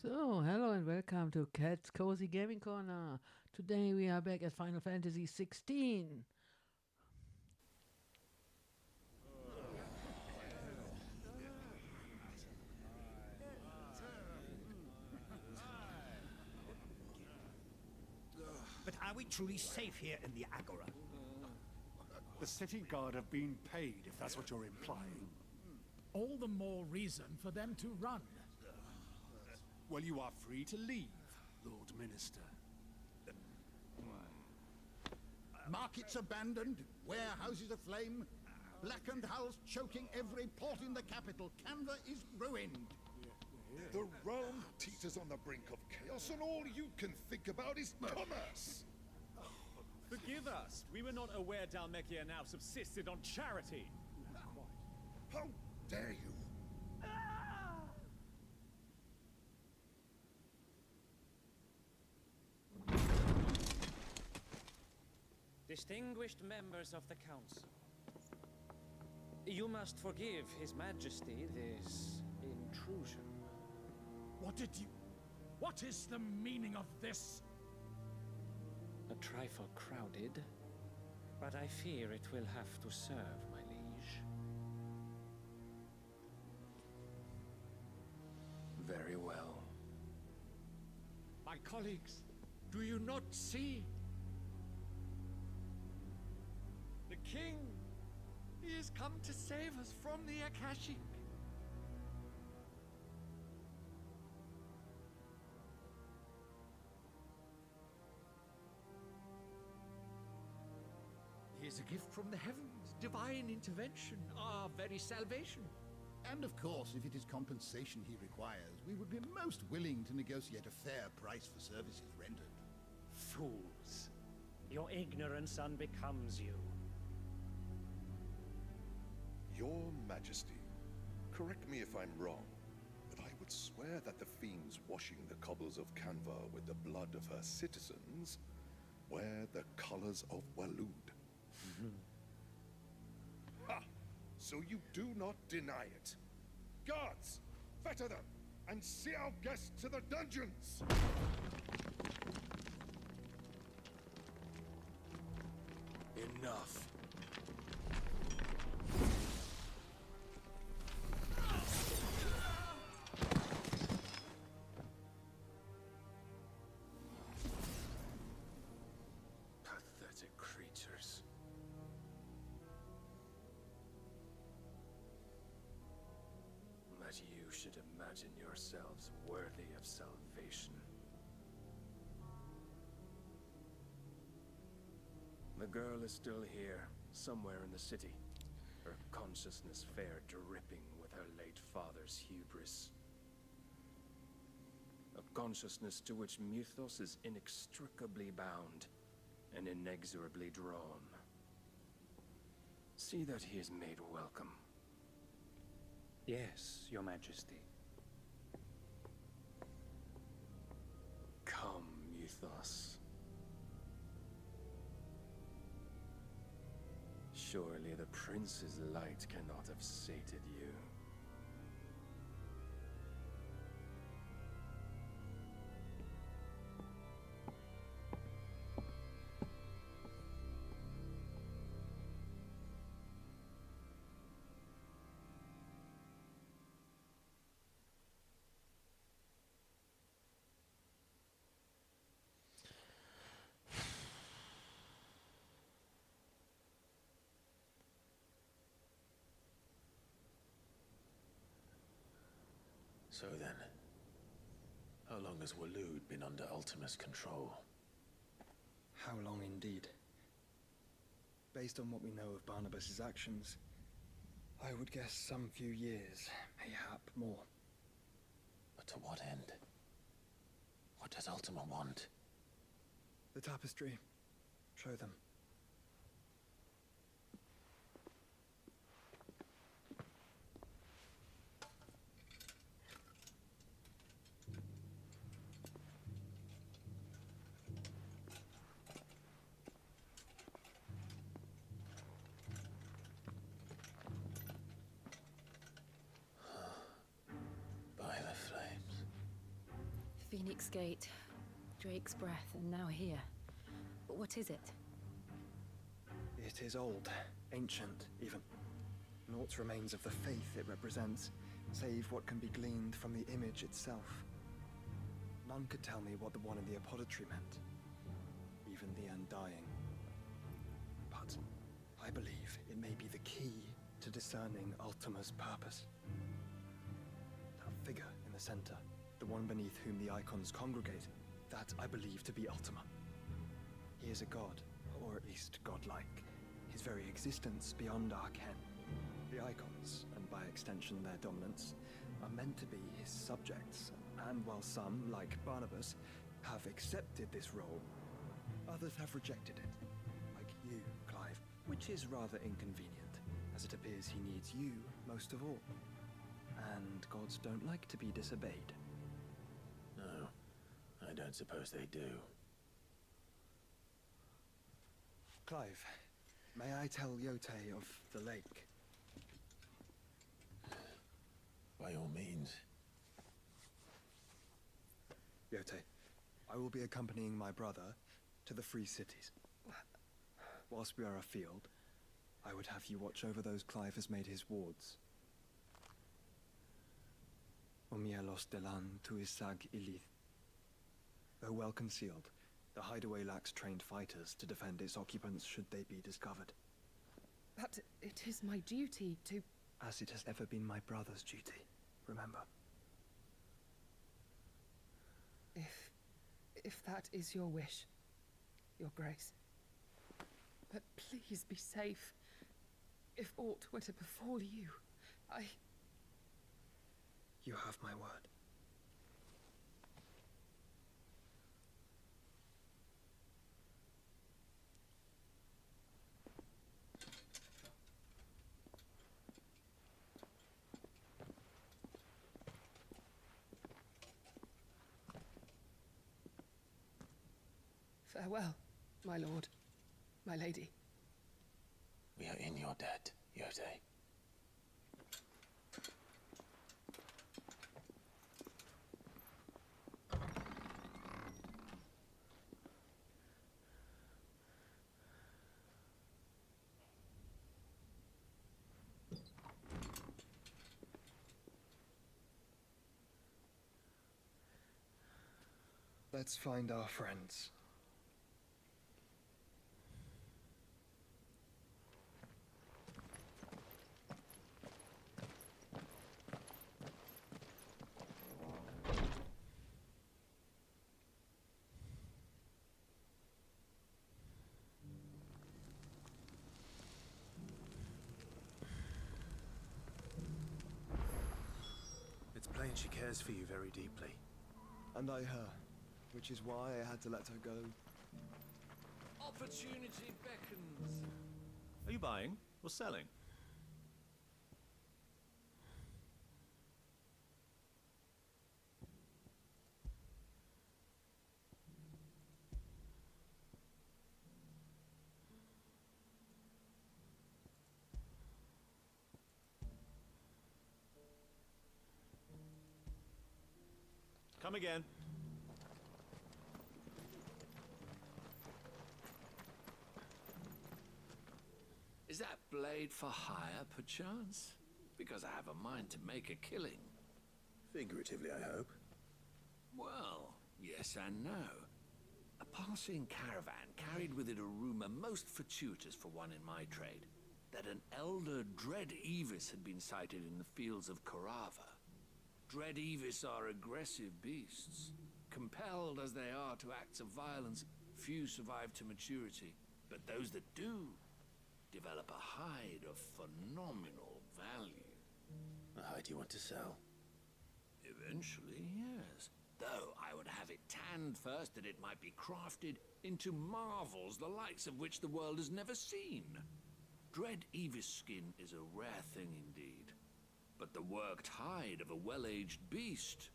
So, hello and welcome to Cat's Cozy Gaming Corner. Today we are back at Final Fantasy XVI. But are we truly safe here in the Agora? The city guard have been paid, if that's what you're implying. All the more reason for them to run. Well, you are free to leave, Lord Minister. Markets abandoned, warehouses aflame, blackened hulls choking every port in the capital. Canva is ruined. The realm teeters on the brink of chaos, and all you can think about is commerce! Forgive us. We were not aware Dalmekia now subsisted on charity. How dare you! Distinguished members of the Council, you must forgive His Majesty this intrusion. What is the meaning of this? A trifle crowded, but I fear it will have to serve, my liege. Very well. My colleagues, do you not see? The king! He has come to save us from the Akashic. He is a gift from the heavens, divine intervention, our very salvation. And of course, if it is compensation he requires, we would be most willing to negotiate a fair price for services rendered. Fools! Your ignorance unbecomes you. Your Majesty, correct me if I'm wrong, but I would swear that the fiends washing the cobbles of Canva with the blood of her citizens wear the colors of Waloed. Ha! So you do not deny it. Guards, fetter them, and see our guests to the dungeons! Enough. Pathetic creatures. That you should imagine yourselves worthy of salvation. The girl is still here, somewhere in the city. Her consciousness fair dripping with her late father's hubris. A consciousness to which Mythos is inextricably bound and inexorably drawn. See that he is made welcome. Yes, Your Majesty. Come, Mythos. Surely the prince's light cannot have sated you. So then, how long has Waloed been under Ultima's control? How long indeed? Based on what we know of Barnabas's actions, I would guess some few years, mayhap more. But to what end? What does Ultima want? The tapestry. Show them. By the flames. Drake's Gate, Drake's Breath, and now here. But what is it? It is old, ancient, even. Naught remains of the faith it represents, save what can be gleaned from the image itself. None could tell me what the one in the apothecary meant, even the Undying. But I believe it may be the key to discerning Ultima's purpose. That figure in the center, the one beneath whom the icons congregate, that I believe to be Ultima. He is a god, or at least godlike, his very existence beyond our ken. The icons, and by extension their dominants, are meant to be his subjects, and while some, like Barnabas, have accepted this role, others have rejected it, like you, Clive, which is rather inconvenient, as it appears he needs you most of all. And gods don't like to be disobeyed. No, I don't suppose they do. Clive, may I tell Yote of the lake? By all means. Yote, I will be accompanying my brother to the Free Cities. Whilst we are afield, I would have you watch over those Clive has made his wards. Umielos delan tuisag ilith. Though well concealed, the hideaway lacks trained fighters to defend its occupants should they be discovered. But it is my duty to... As it has ever been my brother's duty, remember. If that is your wish, your grace. But please be safe. If aught were to befall you, You have my word. Farewell, my lord, my lady. We are in your debt, Yote. Let's find our friends. It's plain she cares for you very deeply. And I her, which is why I had to let her go. Opportunity beckons. Are you buying or selling? Come again. Is that blade for hire, perchance? Because I have a mind to make a killing. Figuratively, I hope. Well, yes and no. A passing caravan carried with it a rumor most fortuitous for one in my trade, that an elder Dread Evis had been sighted in the fields of Korava. Dread Evis are aggressive beasts. Compelled as they are to acts of violence, few survive to maturity, but those that do develop a hide of phenomenal value. A hide you want to sell? Eventually, yes. Though I would have it tanned first that it might be crafted into marvels the likes of which the world has never seen. Dread Evis skin is a rare thing indeed. But the worked hide of a well-aged beast,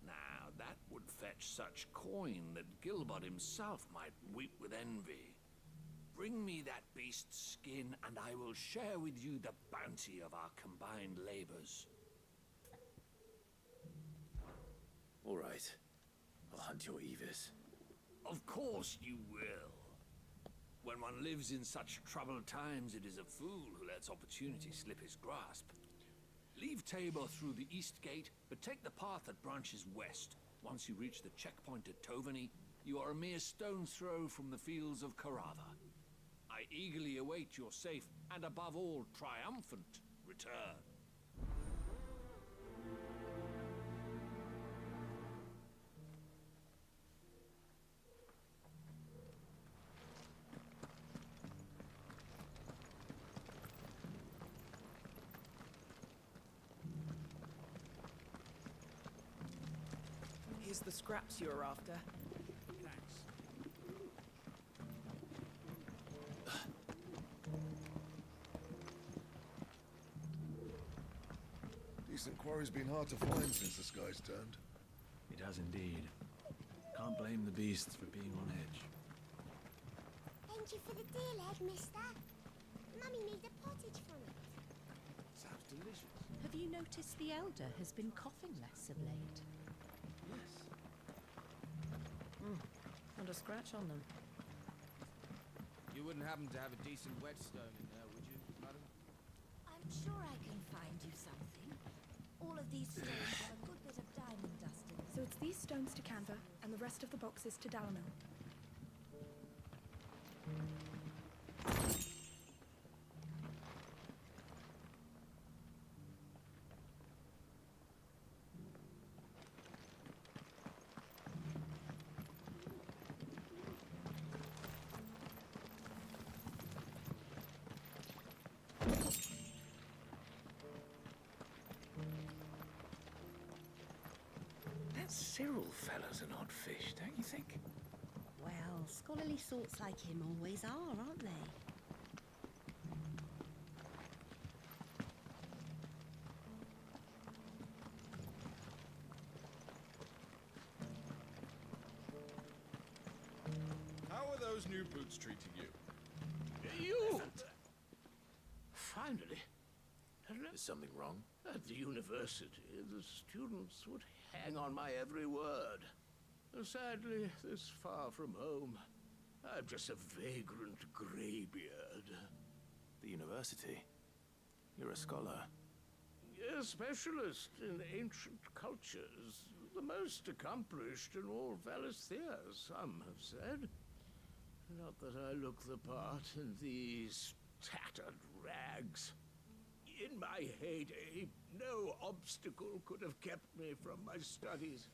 now that would fetch such coin that Gilbert himself might weep with envy. Bring me that beast's skin, and I will share with you the bounty of our combined labors. All right. I'll hunt your Evis. Of course you will. When one lives in such troubled times, it is a fool who lets opportunity slip his grasp. Leave Tabor through the east gate, but take the path that branches west. Once you reach the checkpoint at Tovani, you are a mere stone's throw from the fields of Caratha. I eagerly await your safe, and above all, triumphant return. Here's the scraps you were after. Thanks. Decent quarry's been hard to find since the sky's turned. It has indeed. Can't blame the beasts for being on edge. Thank you for the deer leg, mister. Mummy made a pottage from it. Sounds delicious. Have you noticed the elder has been coughing less of late? Yes. Not a scratch on them. You wouldn't happen to have a decent whetstone in there, would you, madam? I'm sure I can find you something. All of these stones have a good bit of diamond dust in them. So it's these stones to Canva, and the rest of the boxes to Dalamil. That Cyril fella's an odd fish, don't you think? Well, scholarly sorts like him always are, aren't they? How are those new boots treating you? You! Finally. Is something wrong? At the university, the students would hang on my every word. Sadly, this far from home, I'm just a vagrant greybeard. The university? You're a scholar. A specialist in ancient cultures. The most accomplished in all Valisthea, some have said. Not that I look the part in these tattered rags. In my heyday, no obstacle could have kept me from my studies.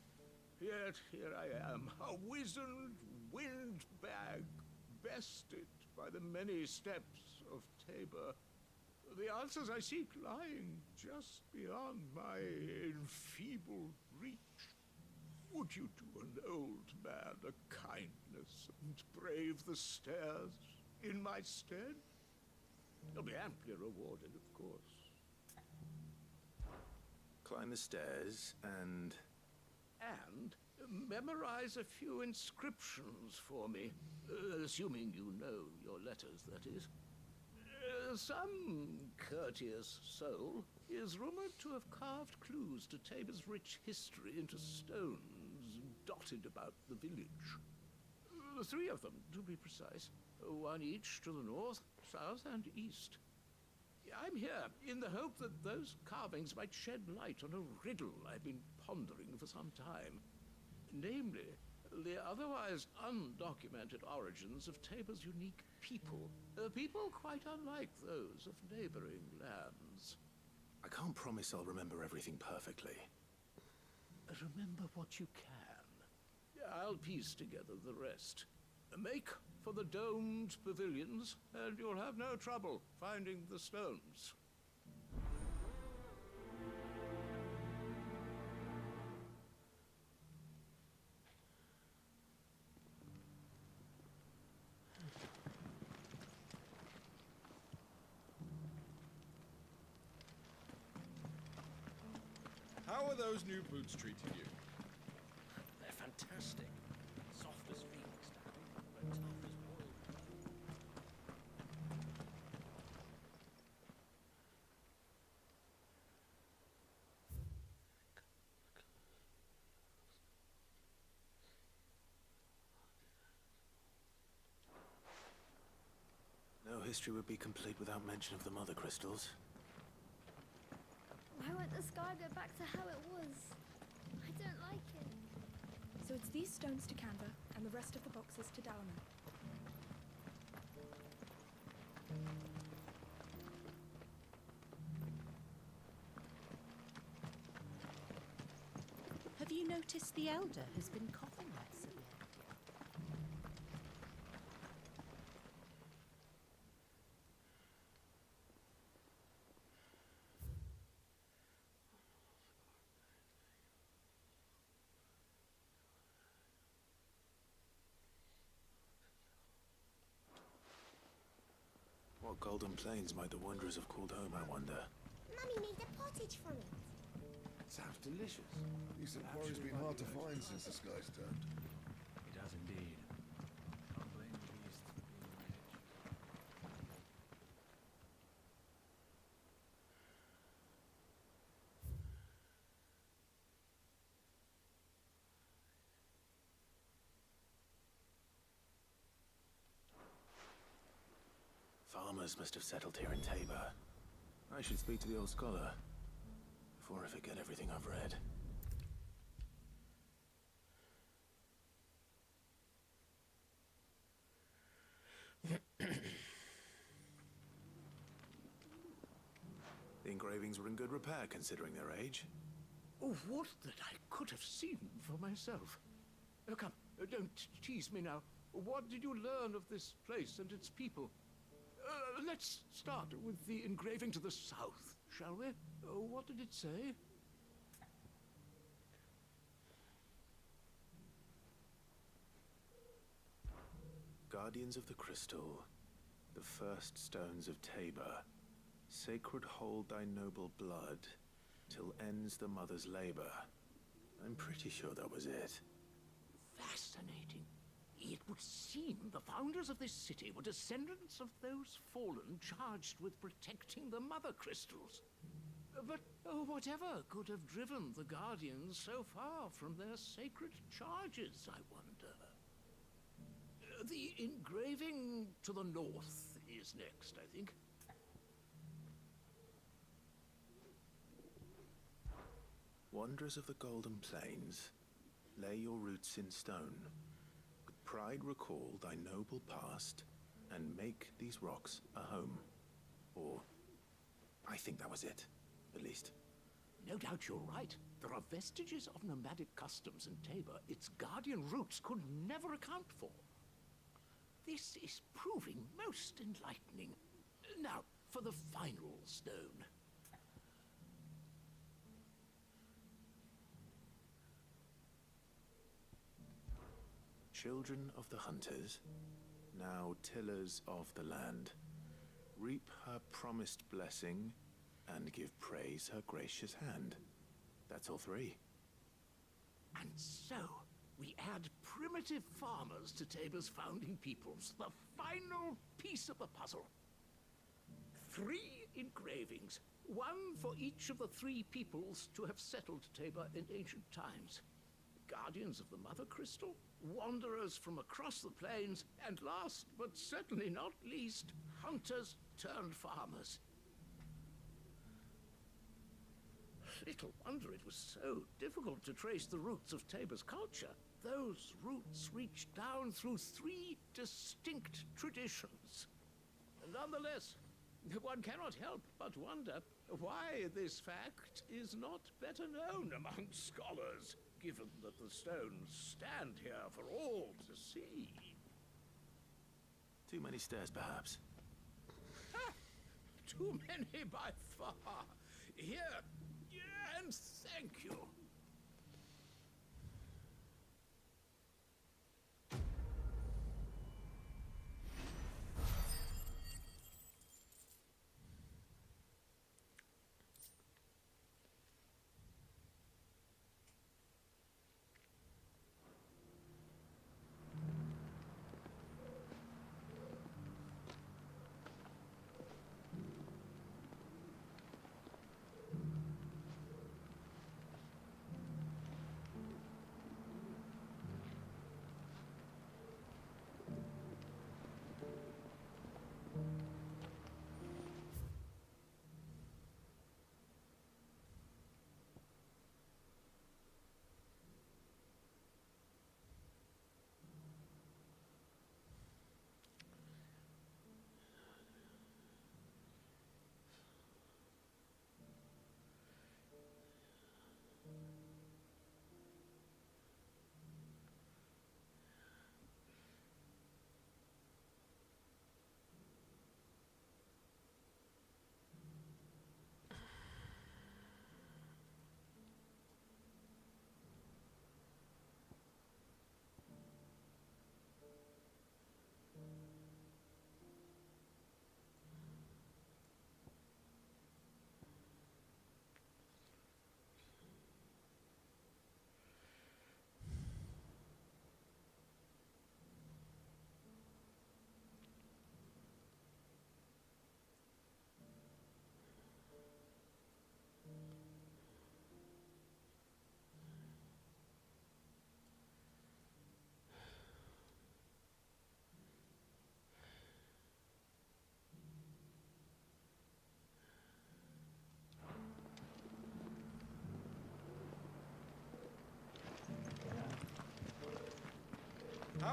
Yet here I am, a wizened windbag, bested by the many steps of Tabor. The answers I seek lying just beyond my enfeebled reach. Would you do an old man a kindness and brave the stairs in my stead? You'll be amply rewarded, of course. Climb the stairs and... And memorize a few inscriptions for me, assuming you know your letters, that is. Some courteous soul is rumored to have carved clues to Tabor's rich history into stones dotted about the village. 3 of them, to be precise. 1 each to the north, south, and east. I'm here in the hope that those carvings might shed light on a riddle I've been pondering for some time. Namely, the otherwise undocumented origins of Tabor's unique people. People quite unlike those of neighboring lands. I can't promise I'll remember everything perfectly. Remember what you can. I'll piece together the rest. Make for the domed pavilions, and you'll have no trouble finding the stones. How are those new boots treating you? They're fantastic. Soft as phoenix down, but tough as boiled. history would be complete without mention of the Mothercrystals. Why won't the sky go back to how it was? I don't like it. So it's these stones to Canva, and the rest of the boxes to Dalamo. Have you noticed the Elder has been coughing less of late? What golden plains might the wanderers have called home, I wonder? Mummy made a pottage from it. Sounds delicious. Recent quarry's been hard to find since the sky's turned. It has indeed. Can't blame the beasts for being on edge. Farmers must have settled here in Tabor. I should speak to the old scholar before I forget everything I've read. The engravings were in good repair considering their age. Oh, would that I could have seen for myself. Come, don't tease me now. What did you learn of this place and its people? Let's start with the engraving to the south, shall we? What did it say? Guardians of the Crystal, the first stones of Tabor, sacred hold thy noble blood, till ends the mother's labor. I'm pretty sure that was it. Fascinating. It would seem the founders of this city were descendants of those fallen charged with protecting the Mothercrystals. But whatever could have driven the Guardians so far from their sacred charges, I wonder? The engraving to the north is next, I think. Wanderers of the Golden Plains, lay your roots in stone. With pride recall thy noble past, and make these rocks a home. Or, I think that was it, at least. No doubt you're right. There are vestiges of nomadic customs in Tabor its guardian roots could never account for. This is proving most enlightening. Now, for the final stone. Children of the hunters, now tillers of the land, reap her promised blessing and give praise her gracious hand. That's all three. And so, we add primitive farmers to Tabor's founding peoples, the final piece of the puzzle. 3 engravings, one for each of the 3 peoples to have settled Tabor in ancient times. Guardians of the Mothercrystal, wanderers from across the plains, and last but certainly not least, hunters turned farmers. Little wonder it was so difficult to trace the roots of Tabor's culture. Those roots reach down through 3 distinct traditions. Nonetheless, one cannot help but wonder why this fact is not better known among scholars, given that the stones stand here for all to see. Too many stairs, perhaps. Ha! Too many by far. Here, and thank you.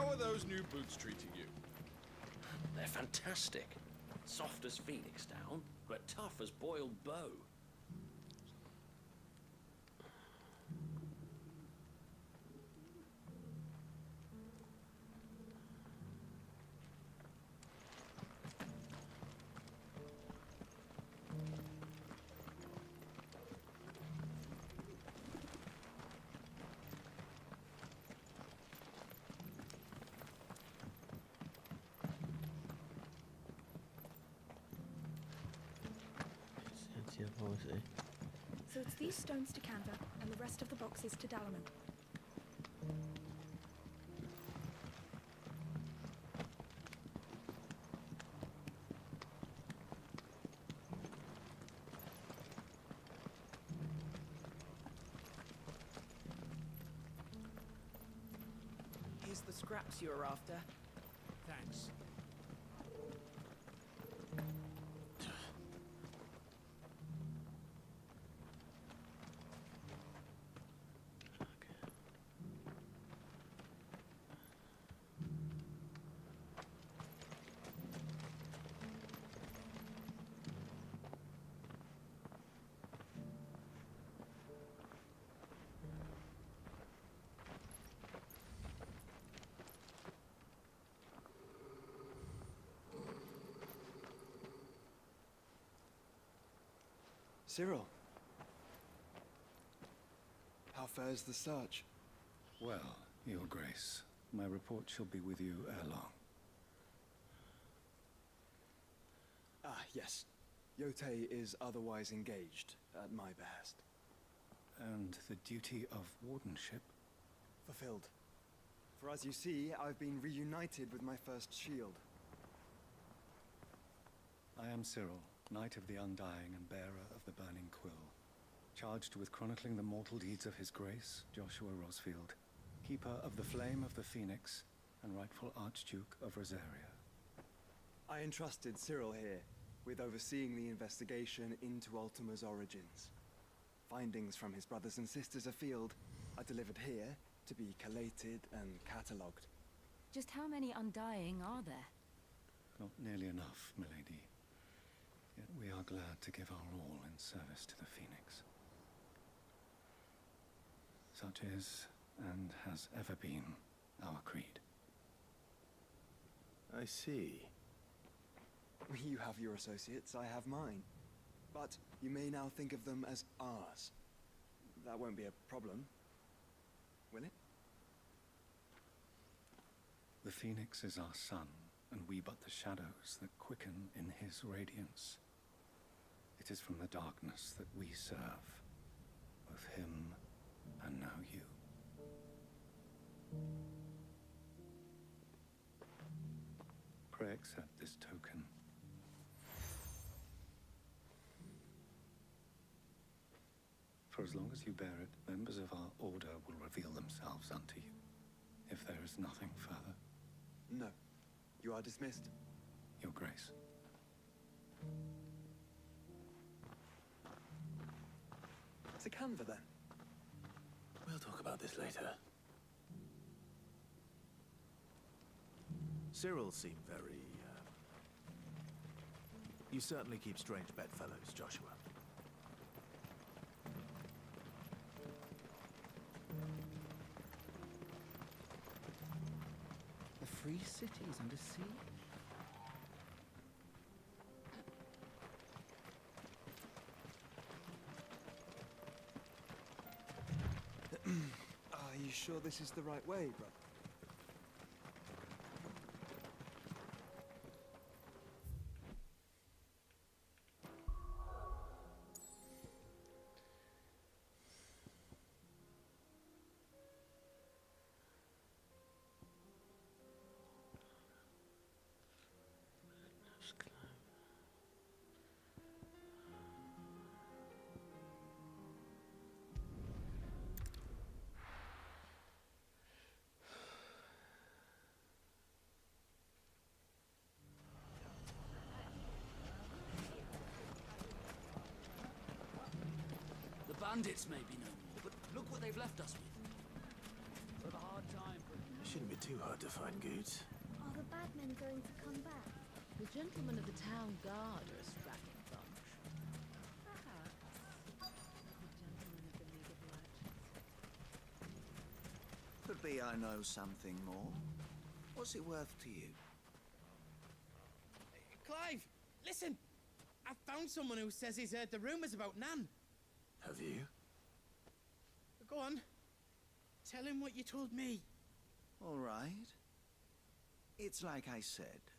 How are those new boots treating you? They're fantastic. Soft as phoenix down, but tough as boiled bow. So it's these stones to Canva, and the rest of the boxes to Dalaman. Here's the scraps you were after. Thanks. Cyril. How fares the search? Well, Your Grace, my report shall be with you ere long. Ah, yes. Yote is otherwise engaged, at my behest. And the duty of wardenship? Fulfilled. For as you see, I've been reunited with my first shield. I am Cyril, Knight of the Undying and bearer of the Burning Quill, charged with chronicling the mortal deeds of His Grace, Joshua Rosfield, keeper of the Flame of the Phoenix and rightful Archduke of Rosaria. I entrusted Cyril here with overseeing the investigation into Ultima's origins. Findings from his brothers and sisters afield are delivered here to be collated and catalogued. Just how many Undying are there? Not nearly enough, milady. Yet we are glad to give our all in service to the Phoenix. Such is, and has ever been, our creed. I see. You have your associates, I have mine. But you may now think of them as ours. That won't be a problem, will it? The Phoenix is our sun, and we but the shadows that quicken in his radiance. It is from the darkness that we serve, both him and now you. Pray accept this token. For as long as you bear it, members of our order will reveal themselves unto you, if there is nothing further. No. You are dismissed. Your Grace. To Canva, then. We'll talk about this later. Cyril seemed very, You certainly keep strange bedfellows, Joshua. The free cities under siege? Are you sure this is the right way, brother? Bandits may be no more, but look what they've left us with. We've a hard time putting the Shouldn't be too hard to find, Goots. Are the bad men going to come back? The gentlemen of the town guard are a strapping bunch. Perhaps the gentlemen of the League of Legends. Could be I know something more. What's it worth to you? Clive, listen! I found someone who says he's heard the rumors about Nan. Have you? Go on. Tell him what you told me. All right. It's like I said.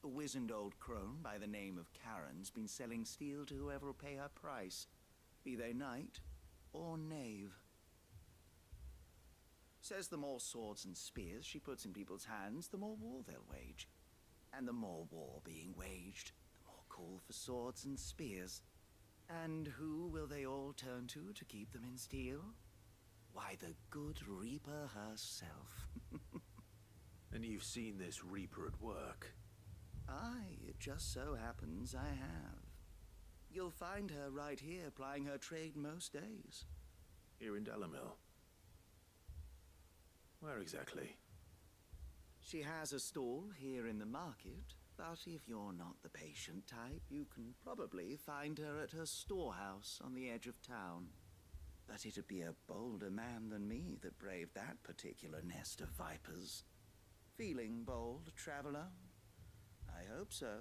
A wizened old crone by the name of Charon's been selling steel to whoever will pay her price, be they knight or knave. Says the more swords and spears she puts in people's hands, the more war they'll wage. And the more war being waged, the more call for swords and spears. And who will they all turn to keep them in steel? Why, the good Reaper herself. And you've seen this Reaper at work? Aye, it just so happens I have. You'll find her right here plying her trade most days. Here in Delamil? Where exactly? She has a stall here in the market, but if you're not the patient type, you can probably find her at her storehouse on the edge of town. But it'd be a bolder man than me that braved that particular nest of vipers. Feeling bold, traveler? I hope so,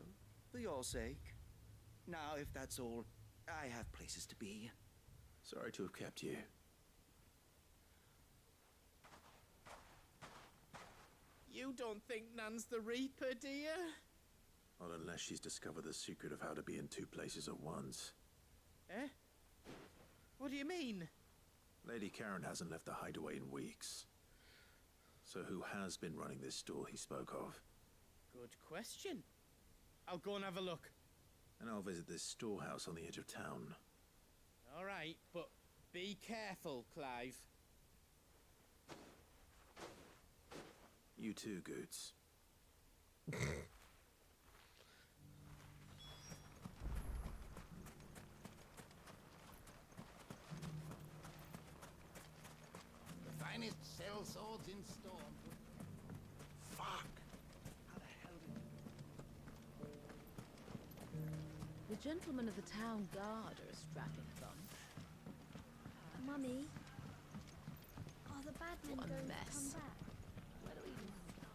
for your sake. Now, if that's all, I have places to be. Sorry to have kept you. You don't think Nan's the Reaper, do you? Not unless she's discovered the secret of how to be in two places at once. Eh? What do you mean? Lady Charon hasn't left the hideaway in weeks. So who has been running this stall he spoke of? Good question. I'll go and have a look. And I'll visit this storehouse on the edge of town. All right, but be careful, Clive. You too, Goots. The finest sell swords in Storm. Fuck! How the hell did... The gentlemen of the town guard are a strapping bunch. Mummy, are the bad men What a going mess. to come back? Where do we even start?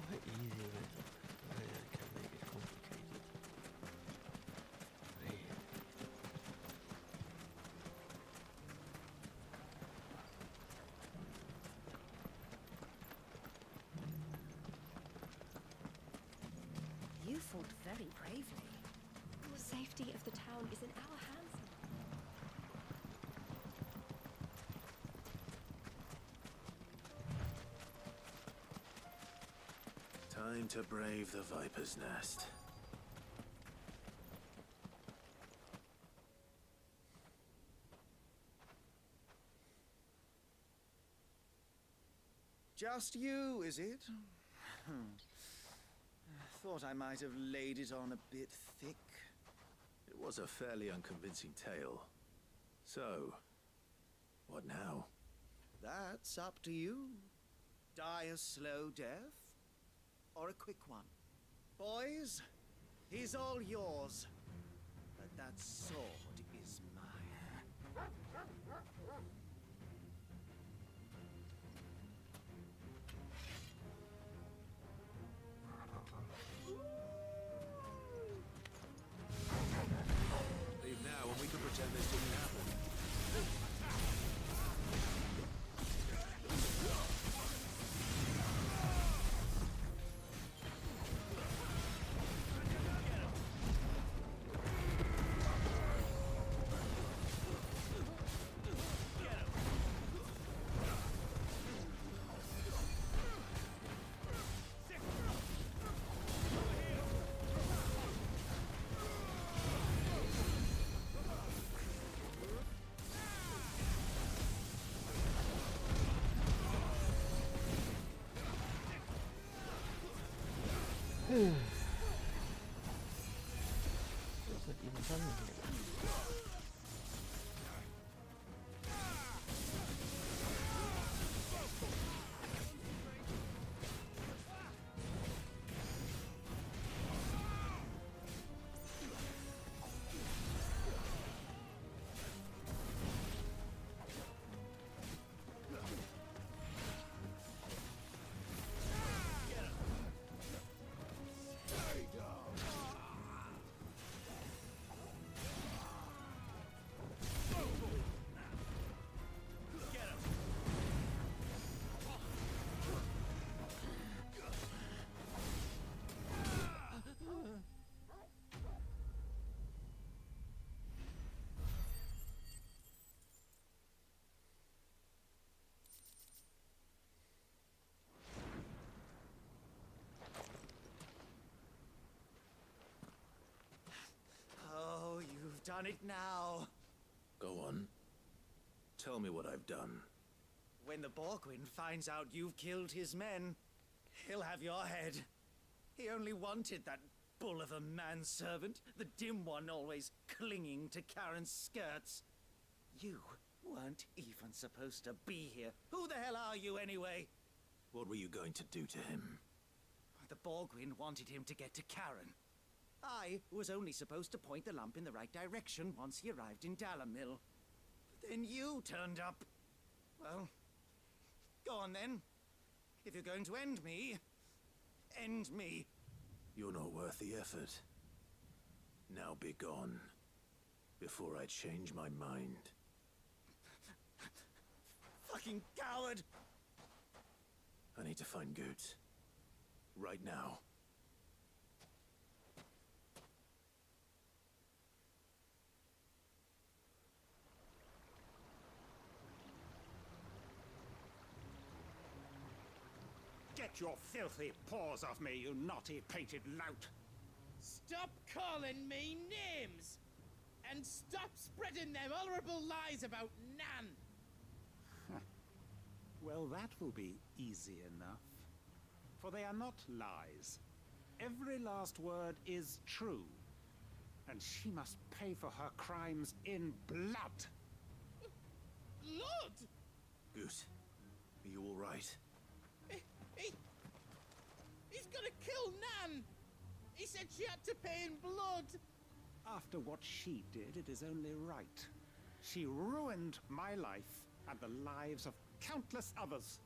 Quite easy with them. I can make it complicated. Really. You fought very bravely. The safety of the town is in our hands now. Time to brave the Viper's Nest. Just you, is it? Thought I might have laid it on a bit thick. It was a fairly unconvincing tale. So, what now? That's up to you. Die a slow death, or a quick one. Boys, he's all yours. But that sword is mine. Was wird eben dann hier? Oh, you've done it now. Go on. Tell me what I've done. When the Borgwyn finds out you've killed his men, he'll have your head. He only wanted that bull of a manservant, the dim one always clinging to Charon's skirts. You weren't even supposed to be here. Who the hell are you anyway? What were you going to do to him? The Borgwyn wanted him to get to Charon. I was only supposed to point the lamp in the right direction once he arrived in Dalamil. Then you turned up. Well, go on then. If you're going to end me, end me. You're not worth the effort. Now be gone, before I change my mind. Fucking coward! I need to find Goot. Right now. Get your filthy paws off me, you naughty painted lout! Stop calling me names! And stop spreading them horrible lies about Nan! Well, that will be easy enough. For they are not lies. Every last word is true. And she must pay for her crimes in blood. Blood? Goot, are you all right? He's gonna kill Nan! He said she had to pay in blood! After what she did, it is only right. She ruined my life and the lives of countless others.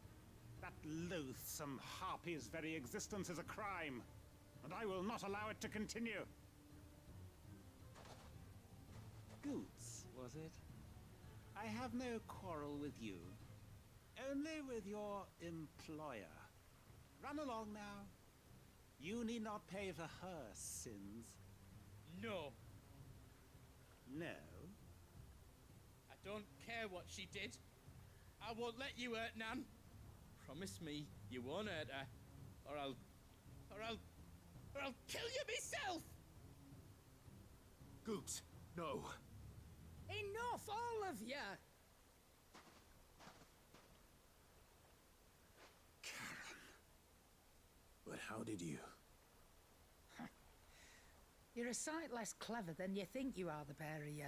That loathsome harpy's very existence is a crime, and I will not allow it to continue. Goots, was it? I have no quarrel with you, only with your employer. Run along now. You need not pay for her sins. No. No? I don't care what she did. I won't let you hurt Nan. Promise me you won't hurt her, or I'll kill you myself! Goot, no. Enough, all of you! But how did you? You're a sight less clever than you think you are, the pair of you.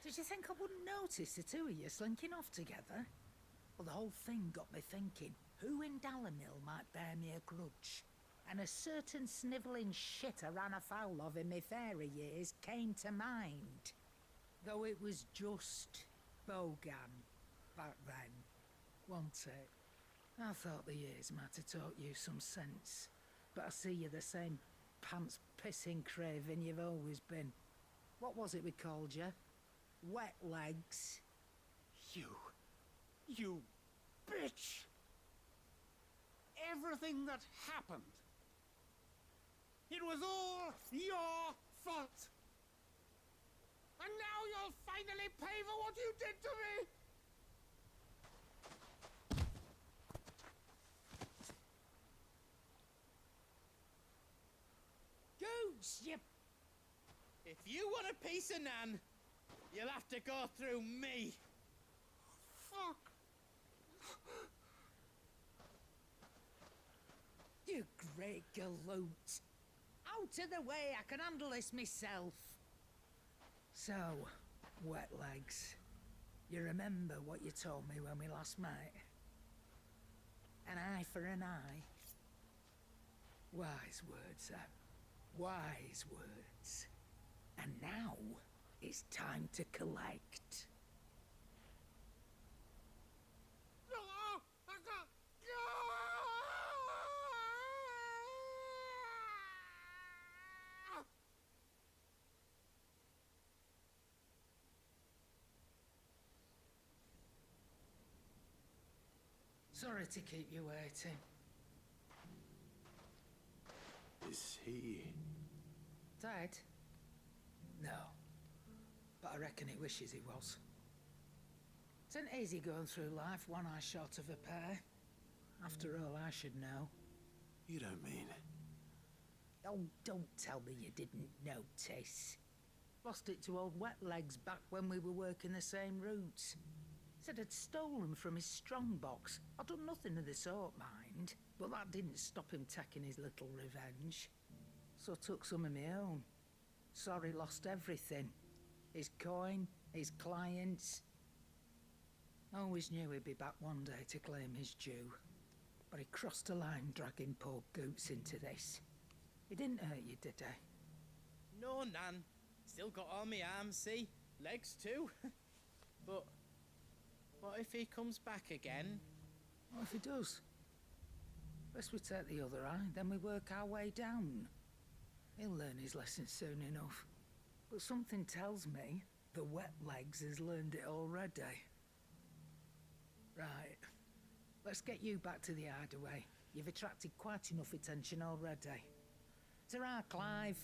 Did you think I wouldn't notice the two of you slinking off together? Well, the whole thing got me thinking, who in Dalamil might bear me a grudge? And a certain snivelling shit I ran afoul of in my fairy years came to mind. Though it was just Bogan back then, wasn't it? I thought the years might have taught you some sense, but I see you're the same pants-pissing craven you've always been. What was it we called you? WetLegs? You bitch! Everything that happened, it was all your fault! And now you'll finally pay for what you did to me! Goose, you... If you want a piece of Nan, you'll have to go through me. Fuck! You break your loot. Out of the way, I can handle this myself. So, WetLegs, you remember what you told me when we last met? An eye for an eye. Wise words, Sam. Wise words. And now, it's time to collect. Sorry to keep you waiting. Is he... Dead? No. But I reckon he wishes he was. It isn't easy going through life one eye short of a pair. After all, I should know. You don't mean... Oh, don't tell me you didn't notice. Lost it to old WetLegs back when we were working the same routes. Said I'd stolen from his strongbox. I'd done nothing of the sort, mind. But that didn't stop him taking his little revenge. So I took some of my own. Sorry, lost everything. His coin, his clients. Always knew he'd be back one day to claim his due. But he crossed a line dragging poor Goots into this. He didn't hurt you, did he? No, Nan. Still got all my arms, see? Legs too. But what if he comes back again? What if he does? Best we take the other eye, then we work our way down. He'll learn his lesson soon enough. But something tells me the WetLegs has learned it already. Right. Let's get you back to the hideaway. You've attracted quite enough attention already. Ta-ra, Clive.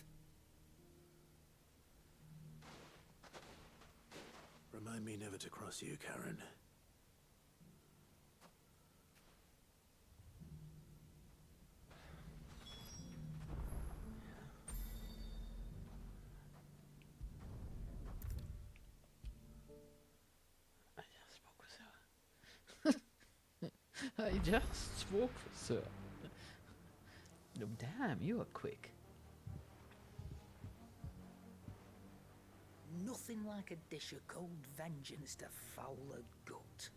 Remind me never to cross you, Charon. I just spoke, sir. No, damn, you are quick. Nothing like a dish of cold vengeance to foul a gut.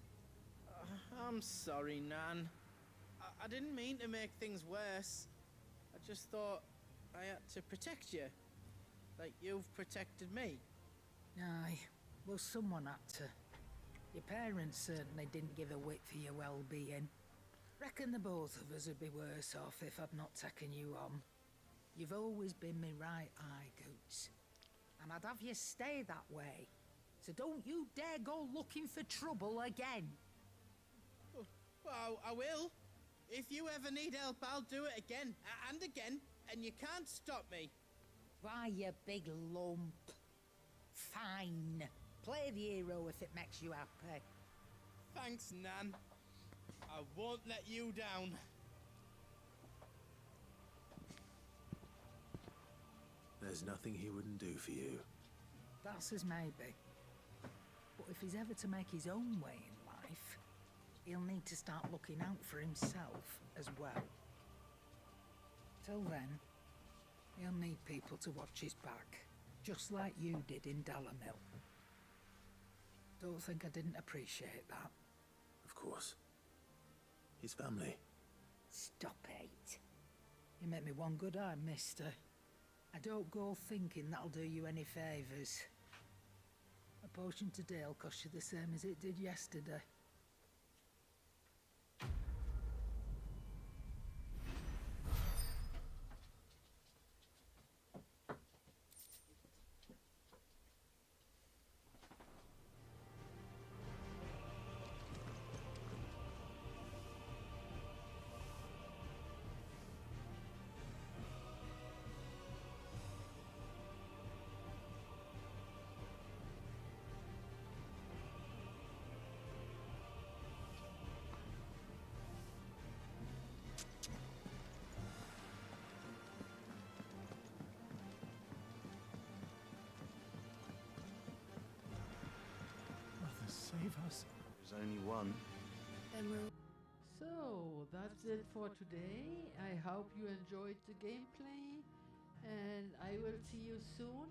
I'm sorry, Nan. I didn't mean to make things worse. I just thought I had to protect you. Like you've protected me. Aye, well, someone had to. Your parents certainly didn't give a whit for your well-being. Reckon the both of us would be worse off if I'd not taken you on. You've always been me right eye, Goots. And I'd have you stay that way. So don't you dare go looking for trouble again. Well, I will. If you ever need help, I'll do it again and again, and you can't stop me. Why, you big lump. Fine. Play the hero if it makes you happy. Thanks, Nan. I won't let you down. There's nothing he wouldn't do for you. That's as maybe. But if he's ever to make his own way in life, he'll need to start looking out for himself as well. Till then, he'll need people to watch his back, just like you did in Dalamil. Don't think I didn't appreciate that. Of course. His family. Stop it. You make me one good eye, mister. I don't go thinking that'll do you any favours. A potion today'll cost you the same as it did yesterday. Mother, save us. There's only one. Then we'll... So that's it for today. I hope you enjoyed the gameplay, and I will see you soon.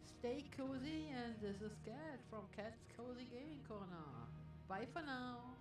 Stay cozy, and this is Cat from Cat's Cozy Gaming Corner. Bye for now.